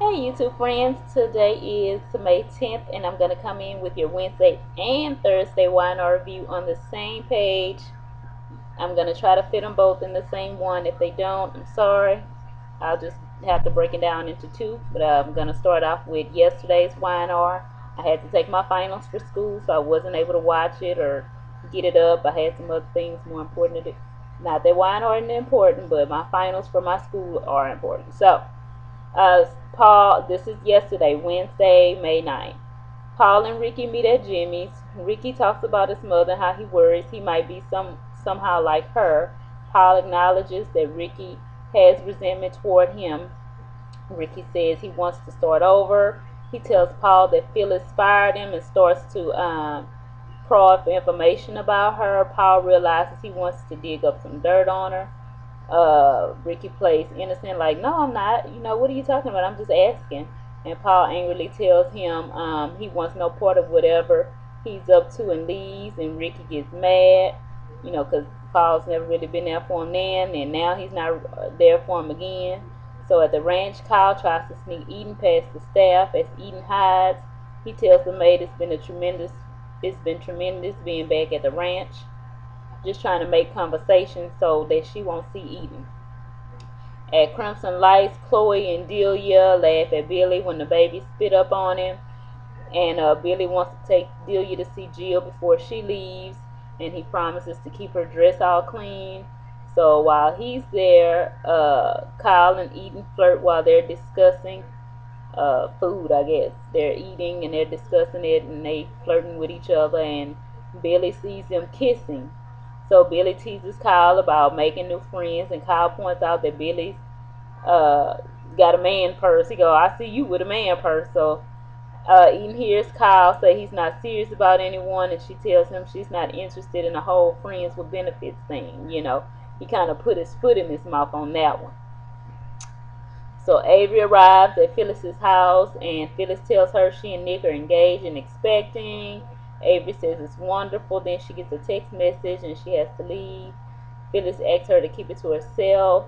Hey YouTube friends, today is May 10th and I'm going to come in with your Wednesday and Thursday wine review on the same page. I'm going to try to fit them both in the same one. If they don't, I'm sorry. I'll just have to break it down into two. But I'm going to start off with yesterday's wine R. I had to take my finals for school, so I wasn't able to watch it or get it up. I had some other things more important to do. Not that wine aren't important, but my finals for my school are important. So, Paul, this is yesterday, Wednesday, May 9th. Paul and Ricky meet at Jimmy's. Ricky talks about his mother and how he worries he might be somehow like her. Paul acknowledges that Ricky has resentment toward him. Ricky says he wants to start over. He tells Paul that Phyllis fired him and starts to prod for information about her. Paul realizes he wants to dig up some dirt on her. Ricky plays innocent, like, no, I'm not. What are you talking about? I'm just asking. And Paul angrily tells him he wants no part of whatever he's up to and leaves. And Ricky gets mad, because Paul's never really been there for him then, and now he's not there for him again. So at the ranch, Kyle tries to sneak Eden past the staff. As Eden hides, he tells the maid it's been tremendous being back at the ranch, just trying to make conversation so that she won't see Eden. At Crimson Lights, Chloe and Delia laugh at Billy when the baby spit up on him, and Billy wants to take Delia to see Jill before she leaves, and he promises to keep her dress all clean. So while he's there, Kyle and Eden flirt while they're discussing food, I guess. They're eating and they're discussing it and they flirting with each other, and Billy sees them kissing. So Billy teases Kyle about making new friends, and Kyle points out that Billy's got a man purse. He goes, I see you with a man purse. So Eden hears Kyle say he's not serious about anyone, and she tells him she's not interested in the whole friends with benefits thing. He kind of put his foot in his mouth on that one. So Avery arrives at Phyllis's house, and Phyllis tells her she and Nick are engaged and expecting. Avery says it's wonderful. Then she gets a text message and she has to leave. Phyllis asks her to keep it to herself.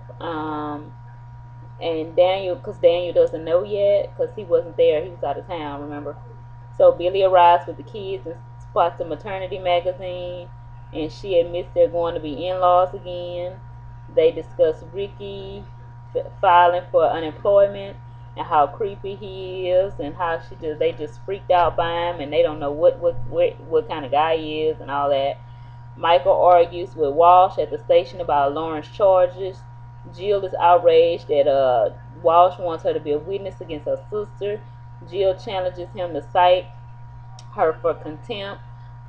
And Daniel, because Daniel doesn't know yet, because he wasn't there. He was out of town, remember? So Billy arrives with the kids and spots a maternity magazine. And she admits they're going to be in-laws again. They discuss Ricky filing for unemployment and how creepy he is, and how they just freaked out by him, and they don't know what kind of guy he is and all that. Michael argues with Walsh at the station about Lauren's charges. Jill is outraged that Walsh wants her to be a witness against her sister. Jill challenges him to cite her for contempt.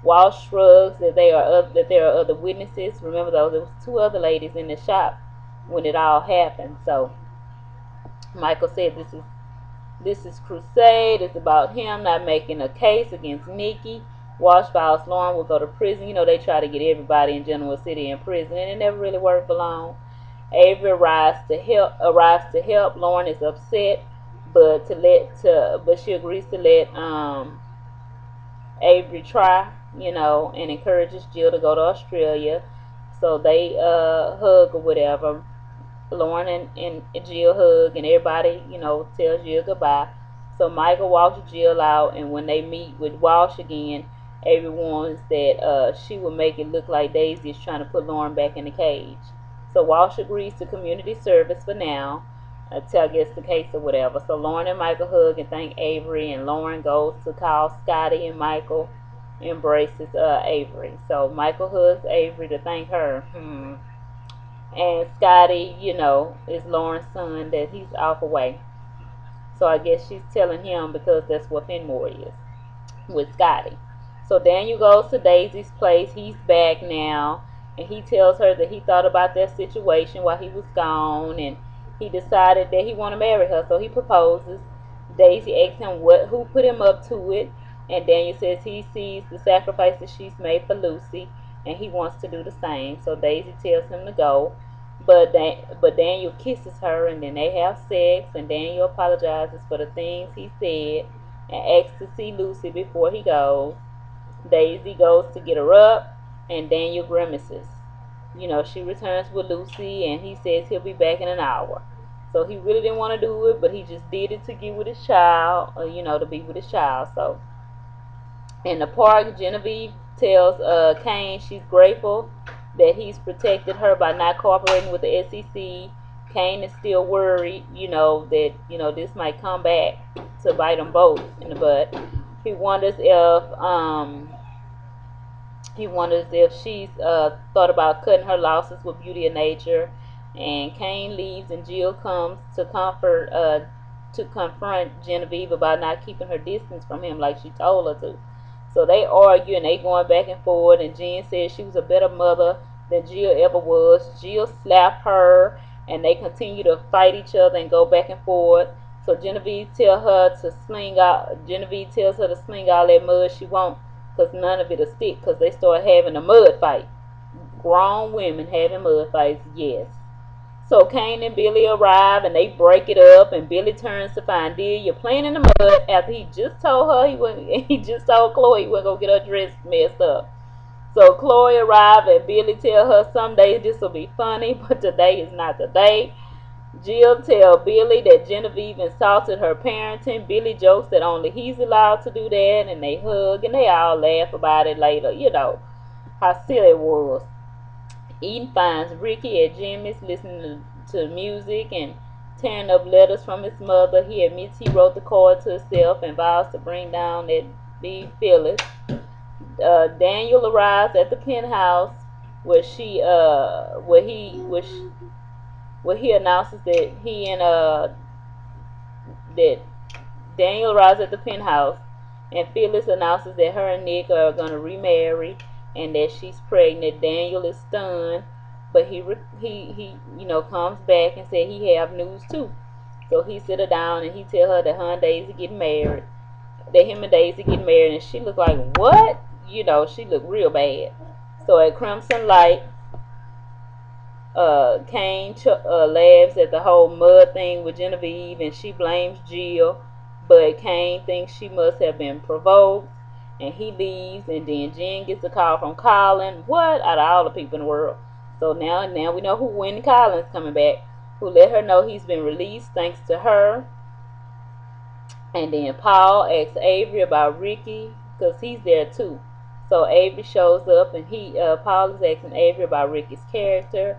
Walsh shrugs that there are other witnesses. Remember, though, there was two other ladies in the shop when it all happened. So Michael said this is crusade. It's about him not making a case against Nikki. Walsh vows Lauren will go to prison. They try to get everybody in Genoa City in prison, and it never really worked for long. Avery arrives to help. Lauren is upset, but she agrees to let Avery try, and encourages Jill to go to Australia. So they hug or whatever. Lauren and Jill hug, and everybody, tells Jill goodbye. So Michael walks Jill out, and when they meet with Walsh again, Avery warns that she will make it look like Daisy is trying to put Lauren back in the cage. So Walsh agrees to community service for now, until I guess the case or whatever. So Lauren and Michael hug and thank Avery, and Lauren goes to call Scotty, and Michael embraces Avery. So Michael hugs Avery to thank her. And Scotty, is Lauren's son that he's off away. So I guess she's telling him because that's what Fenmore is with Scotty. So Daniel goes to Daisy's place. He's back now, and he tells her that he thought about their situation while he was gone, and he decided that he want to marry her. So he proposes. Daisy asks him who put him up to it, and Daniel says he sees the sacrifices she's made for Lucy, and he wants to do the same. So Daisy tells him to go. But Daniel kisses her, and then they have sex, and Daniel apologizes for the things he said and asks to see Lucy before he goes. Daisy goes to get her up, and Daniel grimaces. She returns with Lucy, and he says he'll be back in an hour. So he really didn't want to do it, but he just did it to get with his child, to be with his child. So in the park, Genevieve tells Kane she's grateful that he's protected her by not cooperating with the SEC. Kane is still worried, that this might come back to bite them both in the butt. He wonders if she's thought about cutting her losses with Beauty of Nature. And Kane leaves, and Jill comes to confront Genevieve about not keeping her distance from him like she told her to. So they argue and they going back and forth. And Jen says she was a better mother than Jill ever was. Jill slapped her, and they continue to fight each other and go back and forth. So Genevieve tells her to sling all that mud she wants, because none of it'll stick, because they start having a mud fight. Grown women having mud fights, yes. So Kane and Billy arrive, and they break it up, and Billy turns to find Delia playing in the mud after he just told her he just told Chloe he wasn't gonna get her dress messed up. So Chloe arrived, and Billy tell her someday this will be funny, but today is not the day. Jill tell Billy that Genevieve insulted her parenting. Billy jokes that only he's allowed to do that, and they hug, and they all laugh about it later, how silly it was. Eden finds Ricky at Jimmy's listening to music and tearing up letters from his mother. He admits he wrote the card to himself and vows to bring down that big Phyllis. Daniel arrives at the penthouse where he announces that that Daniel arrives at the penthouse, and Phyllis announces that her and Nick are gonna remarry and that she's pregnant. Daniel is stunned, but he comes back and said he have news too. So he sit her down and he tell her that her and Daisy getting married. That him and Daisy getting married, and she look like what? She looked real bad. So at Crimson Light, Kane laughs at the whole mud thing with Genevieve, and she blames Jill, but Kane thinks she must have been provoked, and he leaves. And then Jen gets a call from Colin. What? Out of all the people in the world. So now we know who, when Colin's coming back, who let her know he's been released thanks to her. And then Paul asks Avery about Ricky, because he's there too. So Avery shows up, and Paul is asking Avery about Ricky's character,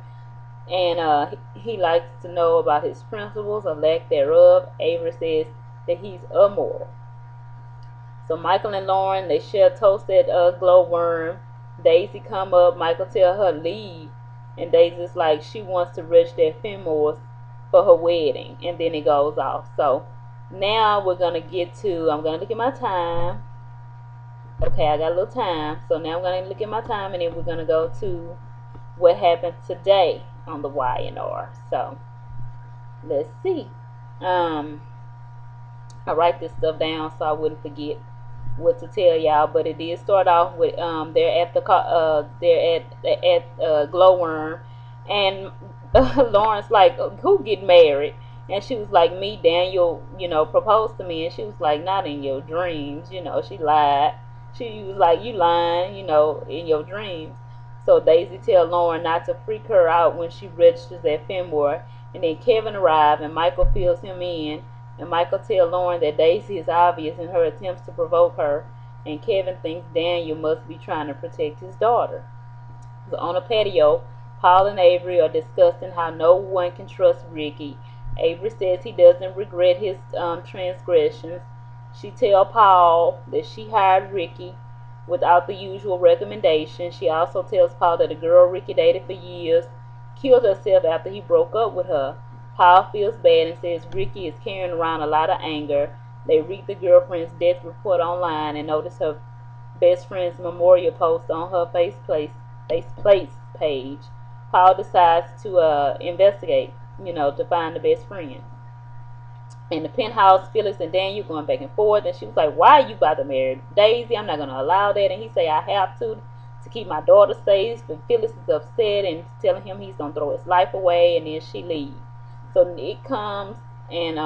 and he likes to know about his principles or lack thereof. Avery says that he's immoral. So Michael and Lauren, they share toasted glowworm. Daisy come up. Michael tell her leave, and Daisy's like she wants to register at Fenmore's for her wedding, and then it goes off. So now I'm gonna look at my time. Okay, I got a little time. So now I'm gonna look at my time, and then we're gonna go to what happened today on the Y&R. So let's see. I write this stuff down so I wouldn't forget what to tell y'all. But it did start off with they're at Glowworm, and Lawrence like, who get married? And she was like, me. Daniel, proposed to me. And she was like, not in your dreams. She lied. She was like, you lying, in your dreams. So Daisy tell Lauren not to freak her out when she registers at Fenmore. And then Kevin arrived, and Michael fills him in. And Michael tell Lauren that Daisy is obvious in her attempts to provoke her. And Kevin thinks Daniel must be trying to protect his daughter. So on a patio, Paul and Avery are discussing how no one can trust Ricky. Avery says he doesn't regret his transgressions. She tells Paul that she hired Ricky without the usual recommendation. She also tells Paul that a girl Ricky dated for years killed herself after he broke up with her. Paul feels bad and says Ricky is carrying around a lot of anger. They read the girlfriend's death report online and notice her best friend's memorial post on her faceplace page. Paul decides to investigate, to find the best friend. In the penthouse, Phyllis and Daniel going back and forth, and she was like, why are you about to marry Daisy? I'm not going to allow that. And he say, I have to keep my daughter safe. But Phyllis is upset and telling him he's going to throw his life away, and then she leaves. So Nick comes, and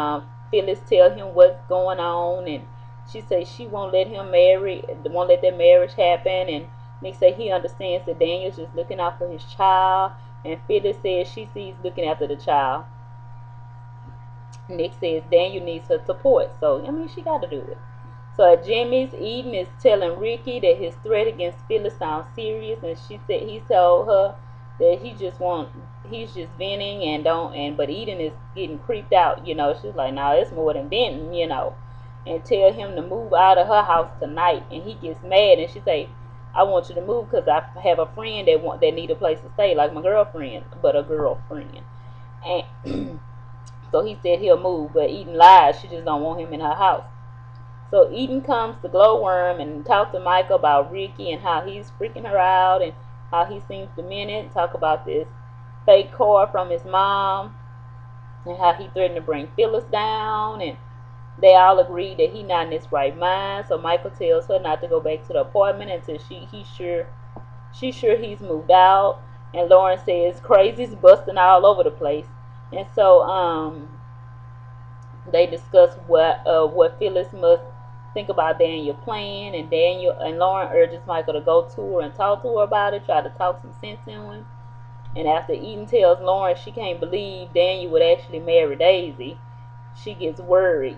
Phyllis tells him what's going on, and she says she won't let that marriage happen. And Nick say he understands that Daniel's just looking out for his child, and Phyllis says she sees looking after the child. Nick says Daniel needs her support, so I mean she got to do it. So at Jimmy's, Eden is telling Ricky that his threat against Phyllis sounds serious, and she said he told her that he's just venting and don't and but Eden is getting creeped out, She's like, nah, it's more than venting. And tell him to move out of her house tonight. And he gets mad, and she say, I want you to move because I have a friend that need a place to stay, like my girlfriend, but a girlfriend. And so he said he'll move, but Eden lies. She just don't want him in her house. So Eden comes to Glowworm and talk to Michael about Ricky and how he's freaking her out and how he seems demented. Talk about this fake car from his mom and how he threatened to bring Phyllis down, and they all agree that he's not in his right mind. So Michael tells her not to go back to the apartment until she's sure he's moved out. And Lauren says crazy's busting all over the place. And so they discuss what Phyllis must think about Daniel's plan, and Daniel and Lauren urges Michael to go to her and talk to her about it, try to talk some sense into him. And after Eden tells Lauren she can't believe Daniel would actually marry Daisy, she gets worried.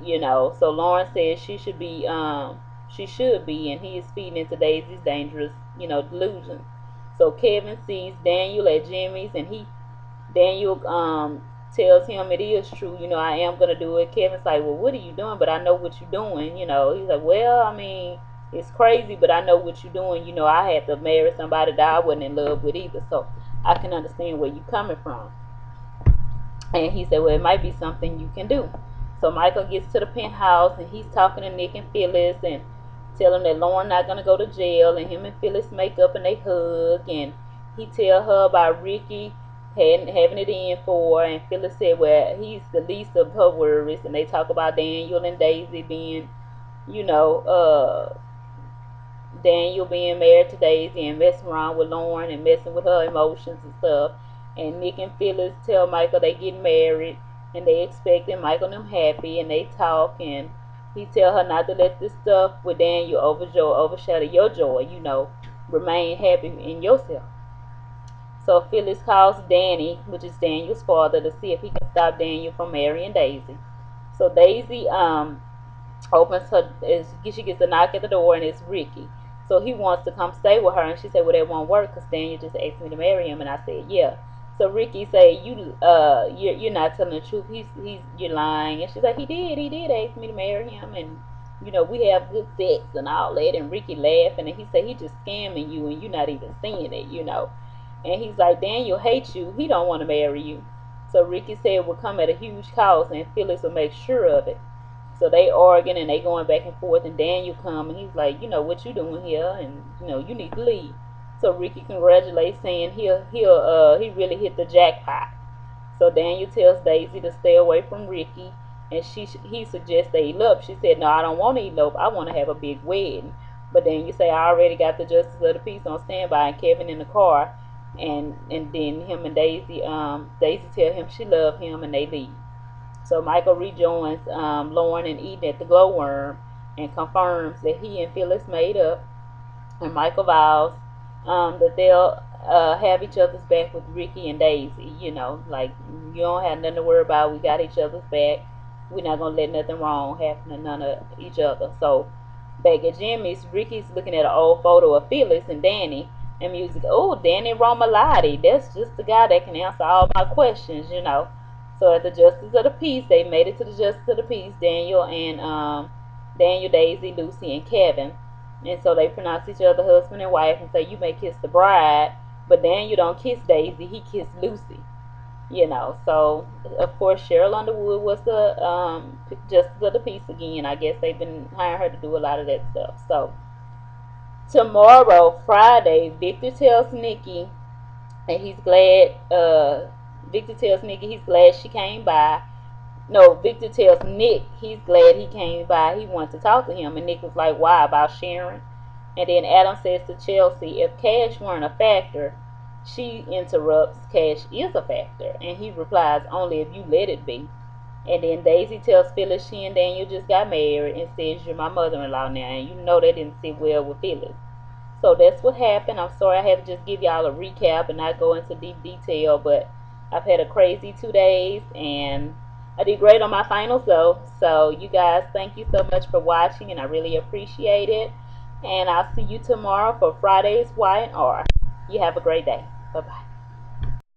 So Lauren says she should be, and he is feeding into Daisy's dangerous, delusions. So Kevin sees Daniel at Jimmy's, and Daniel tells him it is true, I am gonna do it. Kevin's like, well, what are you doing? But I know what you're doing, He's like, well, I mean, it's crazy, but I know what you're doing. I had to marry somebody that I wasn't in love with either, so I can understand where you're coming from. And he said, well, it might be something you can do. So Michael gets to the penthouse, and he's talking to Nick and Phyllis and tell him that Lauren not going to go to jail, and him and Phyllis make up and they hug, and he tell her about Ricky having it in for her, and Phyllis said, well, he's the least of her worries, and they talk about Daniel and Daisy being, Daniel being married to Daisy and messing around with Lauren and messing with her emotions and stuff. And Nick and Phyllis tell Michael they get married and they expecting Michael and them happy, and they talk, and he tell her not to let this stuff with Daniel overshadow your joy, remain happy in yourself. So Phyllis calls Danny, which is Daniel's father, to see if he can stop Daniel from marrying Daisy. So Daisy opens her, she gets a knock at the door, and it's Ricky. So he wants to come stay with her, and she said, well, that won't work because Daniel just asked me to marry him, and I said, yeah. So Ricky say, you're not telling the truth. You're lying. And she's like, he did ask me to marry him, and we have good sex and all that. And Ricky laughing, and he said he just scamming you, and you're not even seeing it. And he's like, Daniel hates you. He don't want to marry you. So Ricky said it will come at a huge cost, and Phyllis will make sure of it. So they arguing and they going back and forth, and Daniel come and he's like, what you doing here, and you need to leave. So Ricky congratulates, saying he really hit the jackpot. So Daniel tells Daisy to stay away from Ricky, and he suggests they elope. She said, no, I don't want to elope. I want to have a big wedding. But then you say, I already got the justice of the peace on standby and Kevin in the car, and then him and Daisy tell him she love him, and they leave. So Michael rejoins Lauren and Eden at the Glowworm and confirms that he and Phyllis made up. And Michael vows that they'll have each other's back with Ricky and Daisy. Like, you don't have nothing to worry about. We got each other's back. We're not going to let nothing wrong happen to none of each other. So back at Jimmy's, Ricky's looking at an old photo of Phyllis and Danny and music. Oh, Danny Romalotti. That's just the guy that can answer all my questions, So at the Justice of the Peace, they made it to the Justice of the Peace, Daniel, Daisy, Lucy, and Kevin. And so they pronounce each other husband and wife and say, you may kiss the bride, but Daniel don't kiss Daisy, he kissed Lucy. So of course Cheryl Underwood was the Justice of the Peace again. I guess they've been hiring her to do a lot of that stuff. So tomorrow, Friday, Victor tells Nikki he's glad she came by. No, Victor tells Nick he's glad he came by. He wants to talk to him. And Nick was like, why? About Sharon? And then Adam says to Chelsea, if cash weren't a factor, she interrupts, cash is a factor. And he replies, only if you let it be. And then Daisy tells Phyllis she and Daniel just got married and says, you're my mother-in-law now. And that didn't sit well with Phyllis. So that's what happened. I'm sorry I had to just give y'all a recap and not go into deep detail, but I've had a crazy 2 days, and I did great on my finals though. So you guys, thank you so much for watching, and I really appreciate it. And I'll see you tomorrow for Friday's Y and R. You have a great day. Bye bye.